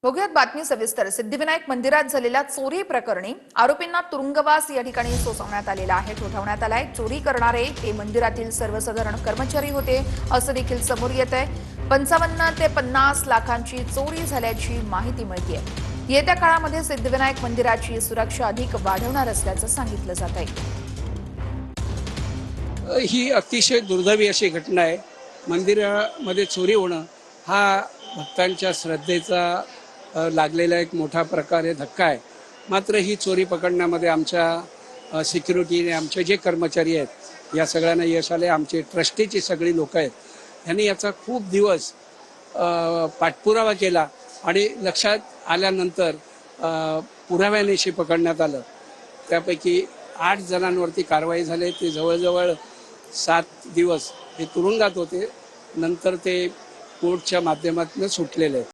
बघूयात बातमी सविस्तर। सिद्धिविनायक मंदिरात झालेल्या चोरी प्रकरणी आरोपींना तुरुंगवास या ठिकाणी सोसवण्यात आलेला आहे, ठोठावण्यात आलाय। चोरी करणारे हे मंदिरातील सर्वसाधारण कर्मचारी होते असं देखील समोर येत आहे। 55 ते 50 लाखांची चोरी झाल्याची माहिती मिळते। येत्या काळामध्ये सिद्धिविनायक मंदिराची सुरक्षा अधिक वाढवणार असल्याचं सांगितलं जात आहे। ही अतिशय दुर्दैवी अशी घटना आहे। मंदिरामध्ये चोरी होणं हा भक्तांच्या श्रद्धेचा लागलेला एक मोठा प्रकारे धक्का आहे। मात्र ही चोरी पकडण्यामध्ये आमच्या सिक्युरिटीने आमचे जे कर्मचारी आहेत या सगळ्यांना यश आले। आमचे ट्रस्टीची सगळी लोक आहेत, यांनी याचा खूप दिवस पाठपुरावा केला आणि लक्षात आल्यानंतर पुराव्यानिशी पकडण्यात आलं। त्यापैकी 8 जणांवरती कारवाई झाली। ते जवळजवळ 7 दिवस हे तुरुंगात होते, नंतर ते कोर्टच्या माध्यमातून सुटलेले आहेत।